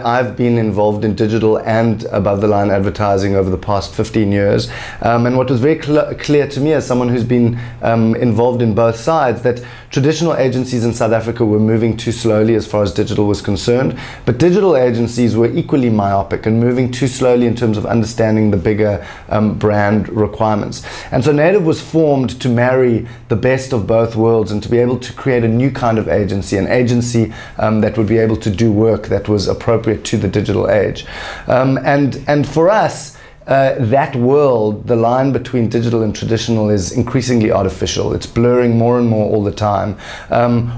I've been involved in digital and above-the-line advertising over the past 15 years, and what was very clear to me as someone who's been involved in both sides, that traditional agencies in South Africa were moving too slowly as far as digital was concerned, but digital agencies were equally myopic and moving too slowly in terms of understanding the bigger brand requirements. And so Native was formed to marry the best of both worlds and to be able to create a new kind of agency, an agency that would be able to do work that was appropriate to the digital age. And for us, that world, the line between digital and traditional, is increasingly artificial. It's blurring more and more all the time.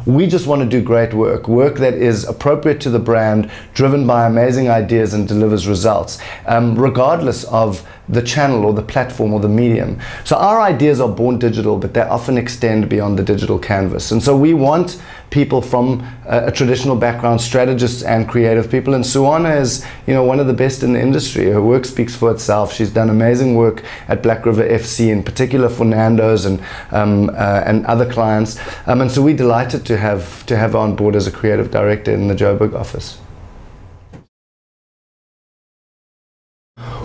We just want to do great work that is appropriate to the brand, driven by amazing ideas and delivers results, regardless of the channel or the platform or the medium. So our ideas are born digital, but they often extend beyond the digital canvas. And so we want people from a traditional background, strategists and creative people. And Suwana is, one of the best in the industry. Her work speaks for itself. She's done amazing work at Black River FC, in particular for Nando's and other clients. And so we're delighted to have her on board as a creative director in the Joburg office.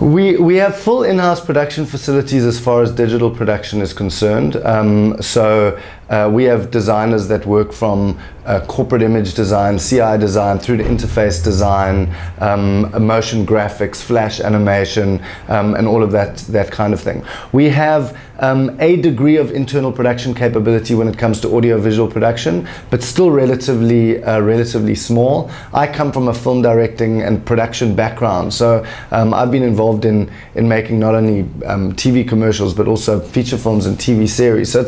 We have full in-house production facilities as far as digital production is concerned. We have designers that work from corporate image design, CI design, through to interface design, motion graphics, flash animation, and all of that kind of thing. We have a degree of internal production capability when it comes to audio-visual production, but still relatively small. I come from a film directing and production background, so I've been involved in making not only TV commercials but also feature films and TV series. So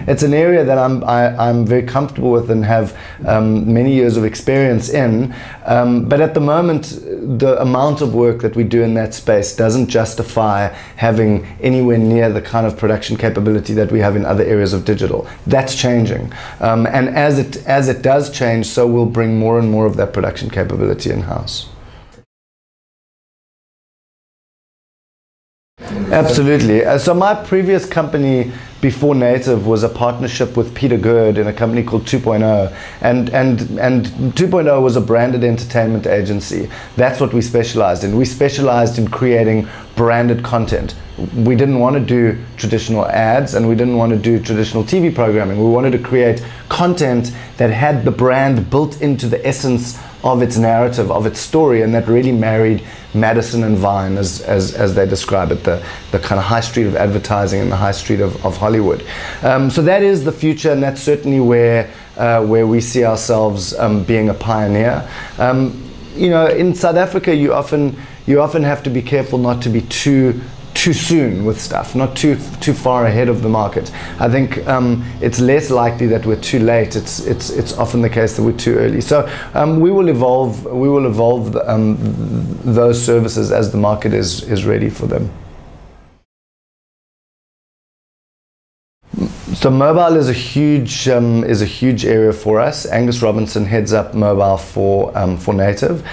it's an area that I'm very comfortable with and have many years of experience in. But at the moment, the amount of work that we do in that space doesn't justify having anywhere near the kind of production capability that we have in other areas of digital. That's changing, and as it does change, so we'll bring more and more of that production capability in-house. Absolutely. So my previous company before Native was a partnership with Peter Gerd in a company called 2.0, and 2.0 was a branded entertainment agency. That's what we specialized in. We specialized in creating branded content. We didn't want to do traditional ads, and we didn't want to do traditional TV programming. We wanted to create content that had the brand built into the essence of its narrative, of its story, and that really married Madison and Vine, as they describe it, the kind of high street of advertising and the high street of Hollywood. So that is the future, and that's certainly where we see ourselves being a pioneer. In South Africa, you often have to be careful not to be too soon with stuff, not too far ahead of the market. I think it's less likely that we're too late. It's often the case that we're too early. So we will evolve those services as the market is ready for them. So mobile is a huge area for us. Angus Robinson heads up mobile for Native.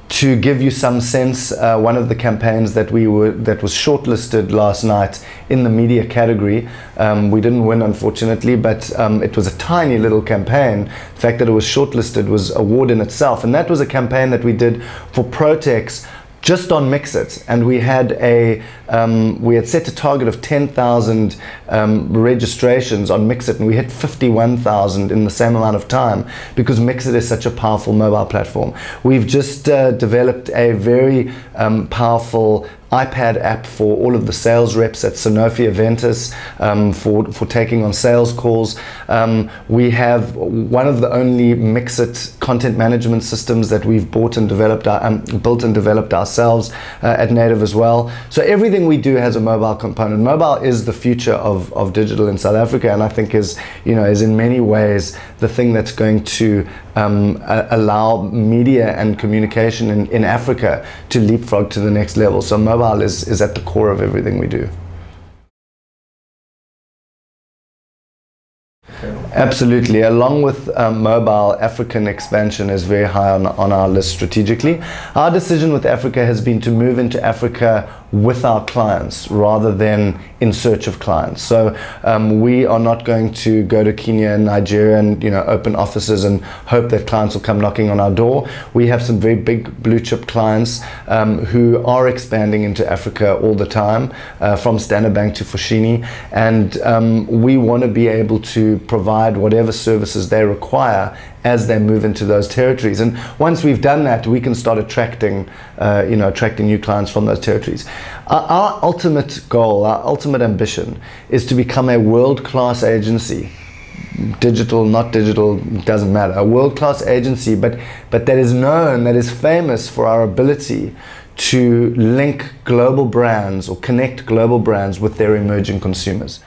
To give you some sense, one of the campaigns that was shortlisted last night in the media category, we didn't win, unfortunately, but it was a tiny little campaign. The fact that it was shortlisted was a award in itself, and that was a campaign that we did for Protex just on Mixit, and we had set a target of 10,000 registrations on Mixit, and we hit 51,000 in the same amount of time because Mixit is such a powerful mobile platform. We've just developed a very powerful iPad app for all of the sales reps at Sanofi Aventis for taking on sales calls. We have one of the only Mixit content management systems that we've built and developed ourselves at Native as well. So everything we do has a mobile component. Mobile is the future of digital in South Africa, and I think is in many ways the thing that's going to allow media and communication in Africa to leapfrog to the next level. So mobile is at the core of everything we do. Absolutely. Along with mobile, African expansion is very high on our list strategically. Our decision with Africa has been to move into Africa with our clients rather than in search of clients. So we are not going to go to Kenya and Nigeria and open offices and hope that clients will come knocking on our door. We have some very big blue chip clients who are expanding into Africa all the time, from Standard Bank to Foschini, and we want to be able to provide whatever services they require as they move into those territories. And once we've done that, we can start attracting new clients from those territories. Our ultimate goal, our ultimate ambition is to become a world-class agency. Digital, not digital, doesn't matter. A world-class agency, but that is known, that is famous for our ability to link global brands or connect global brands with their emerging consumers.